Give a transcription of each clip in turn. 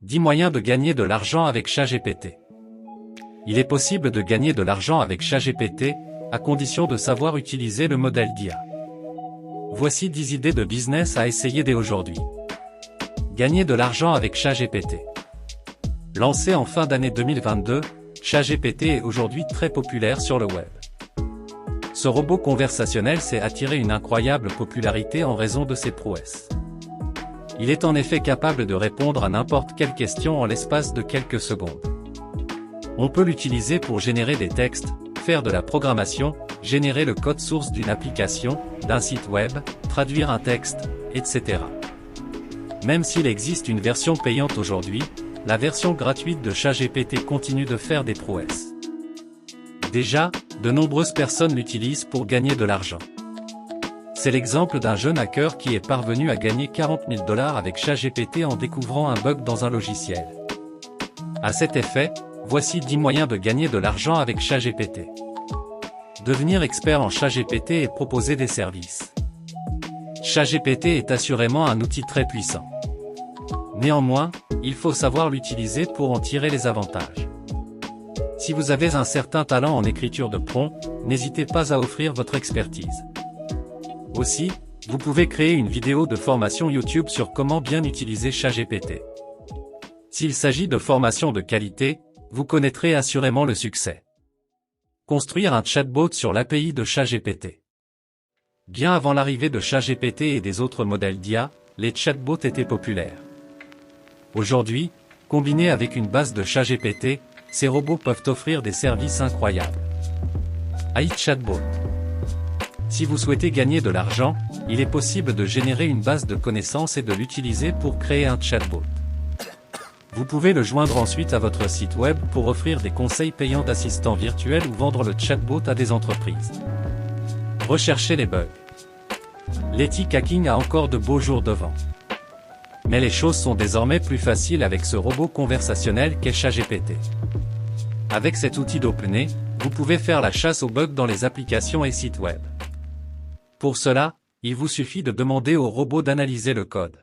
10 moyens de gagner de l'argent avec ChatGPT. Il est possible de gagner de l'argent avec ChatGPT, à condition de savoir utiliser le modèle d'IA. Voici 10 idées de business à essayer dès aujourd'hui. Gagner de l'argent avec ChatGPT. Lancé en fin d'année 2022, ChatGPT est aujourd'hui très populaire sur le web. Ce robot conversationnel s'est attiré une incroyable popularité en raison de ses prouesses. Il est en effet capable de répondre à n'importe quelle question en l'espace de quelques secondes. On peut l'utiliser pour générer des textes, faire de la programmation, générer le code source d'une application, d'un site web, traduire un texte, etc. Même s'il existe une version payante aujourd'hui, la version gratuite de ChatGPT continue de faire des prouesses. Déjà, de nombreuses personnes l'utilisent pour gagner de l'argent. C'est l'exemple d'un jeune hacker qui est parvenu à gagner 40 000 $ avec ChatGPT en découvrant un bug dans un logiciel. À cet effet, voici 10 moyens de gagner de l'argent avec ChatGPT. Devenir expert en ChatGPT et proposer des services. ChatGPT est assurément un outil très puissant. Néanmoins, il faut savoir l'utiliser pour en tirer les avantages. Si vous avez un certain talent en écriture de prompt, n'hésitez pas à offrir votre expertise. Aussi, vous pouvez créer une vidéo de formation YouTube sur comment bien utiliser ChatGPT. S'il s'agit de formation de qualité, vous connaîtrez assurément le succès. Construire un chatbot sur l'API de ChatGPT. Bien avant l'arrivée de ChatGPT et des autres modèles d'IA, les chatbots étaient populaires. Aujourd'hui, combinés avec une base de ChatGPT, ces robots peuvent offrir des services incroyables. AI Chatbot. Si vous souhaitez gagner de l'argent, il est possible de générer une base de connaissances et de l'utiliser pour créer un chatbot. Vous pouvez le joindre ensuite à votre site web pour offrir des conseils payants d'assistants virtuels ou vendre le chatbot à des entreprises. Recherchez les bugs. L'éthique hacking a encore de beaux jours devant. Mais les choses sont désormais plus faciles avec ce robot conversationnel qu'est ChatGPT. Avec cet outil d'OpenAI, vous pouvez faire la chasse aux bugs dans les applications et sites web. Pour cela, il vous suffit de demander au robot d'analyser le code.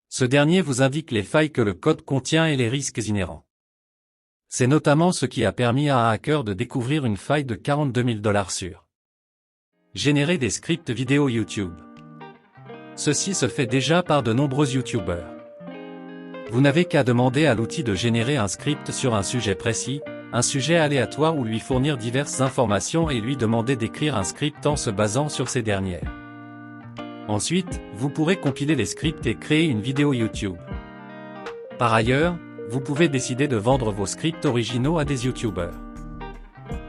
Ce dernier vous indique les failles que le code contient et les risques inhérents. C'est notamment ce qui a permis à un hacker de découvrir une faille de 42 000 $ sur générer des scripts vidéo YouTube. Ceci se fait déjà par de nombreux YouTubeurs. Vous n'avez qu'à demander à l'outil de générer un script sur un sujet précis, un sujet aléatoire ou lui fournir diverses informations et lui demander d'écrire un script en se basant sur ces dernières. Ensuite, vous pourrez compiler les scripts et créer une vidéo YouTube. Par ailleurs, vous pouvez décider de vendre vos scripts originaux à des YouTubeurs.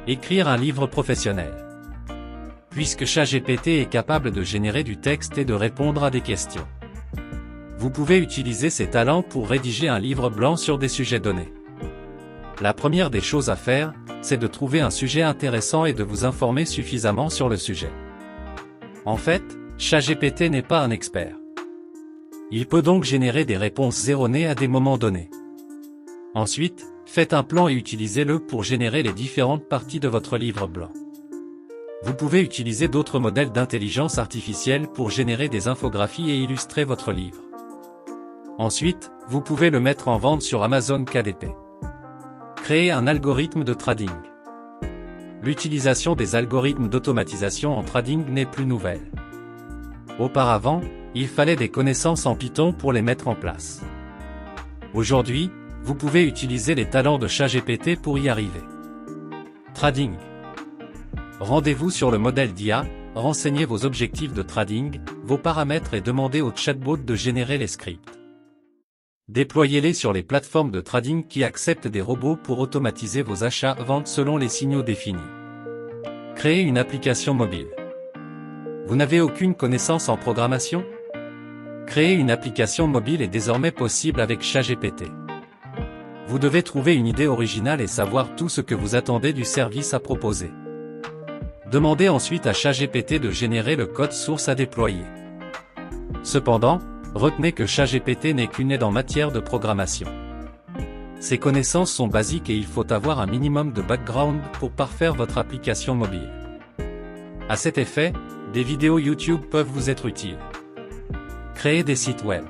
Écrire un livre professionnel. Puisque ChatGPT est capable de générer du texte et de répondre à des questions. Vous pouvez utiliser ses talents pour rédiger un livre blanc sur des sujets donnés. La première des choses à faire, c'est de trouver un sujet intéressant et de vous informer suffisamment sur le sujet. En fait, ChatGPT n'est pas un expert. Il peut donc générer des réponses erronées à des moments donnés. Ensuite, faites un plan et utilisez-le pour générer les différentes parties de votre livre blanc. Vous pouvez utiliser d'autres modèles d'intelligence artificielle pour générer des infographies et illustrer votre livre. Ensuite, vous pouvez le mettre en vente sur Amazon KDP. Créer un algorithme de trading. L'utilisation des algorithmes d'automatisation en trading n'est plus nouvelle. Auparavant, il fallait des connaissances en Python pour les mettre en place. Aujourd'hui, vous pouvez utiliser les talents de ChatGPT pour y arriver. Trading. Rendez-vous sur le modèle d'IA, renseignez vos objectifs de trading, vos paramètres et demandez au chatbot de générer les scripts. Déployez-les sur les plateformes de trading qui acceptent des robots pour automatiser vos achats-ventes selon les signaux définis. Créez une application mobile. Vous n'avez aucune connaissance en programmation? Créer une application mobile est désormais possible avec ChatGPT. Vous devez trouver une idée originale et savoir tout ce que vous attendez du service à proposer. Demandez ensuite à ChatGPT de générer le code source à déployer. Cependant, retenez que ChatGPT n'est qu'une aide en matière de programmation. Ses connaissances sont basiques et il faut avoir un minimum de background pour parfaire votre application mobile. À cet effet, des vidéos YouTube peuvent vous être utiles. Créer des sites web.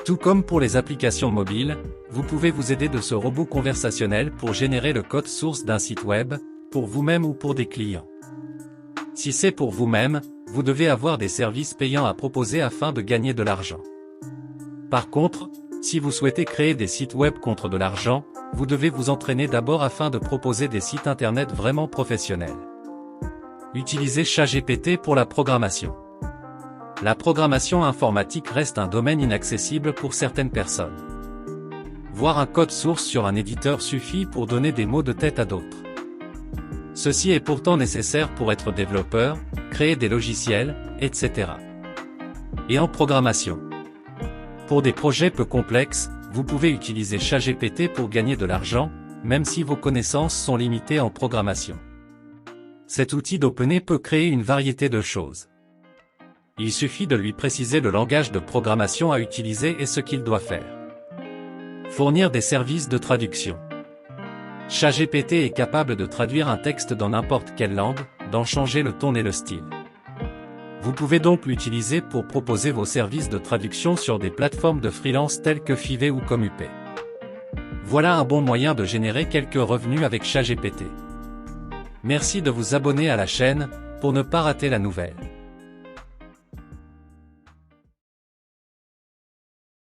Tout comme pour les applications mobiles, vous pouvez vous aider de ce robot conversationnel pour générer le code source d'un site web, pour vous-même ou pour des clients. Si c'est pour vous-même, vous devez avoir des services payants à proposer afin de gagner de l'argent. Par contre, si vous souhaitez créer des sites web contre de l'argent, vous devez vous entraîner d'abord afin de proposer des sites internet vraiment professionnels. Utilisez ChatGPT pour la programmation. La programmation informatique reste un domaine inaccessible pour certaines personnes. Voir un code source sur un éditeur suffit pour donner des mots de tête à d'autres. Ceci est pourtant nécessaire pour être développeur, créer des logiciels, etc. Et en programmation. Pour des projets peu complexes, vous pouvez utiliser ChatGPT pour gagner de l'argent, même si vos connaissances sont limitées en programmation. Cet outil d'OpenAI peut créer une variété de choses. Il suffit de lui préciser le langage de programmation à utiliser et ce qu'il doit faire. Fournir des services de traduction. ChatGPT est capable de traduire un texte dans n'importe quelle langue, d'en changer le ton et le style. Vous pouvez donc l'utiliser pour proposer vos services de traduction sur des plateformes de freelance telles que Fiverr ou Comupay. Voilà un bon moyen de générer quelques revenus avec ChatGPT. Merci de vous abonner à la chaîne, pour ne pas rater la nouvelle.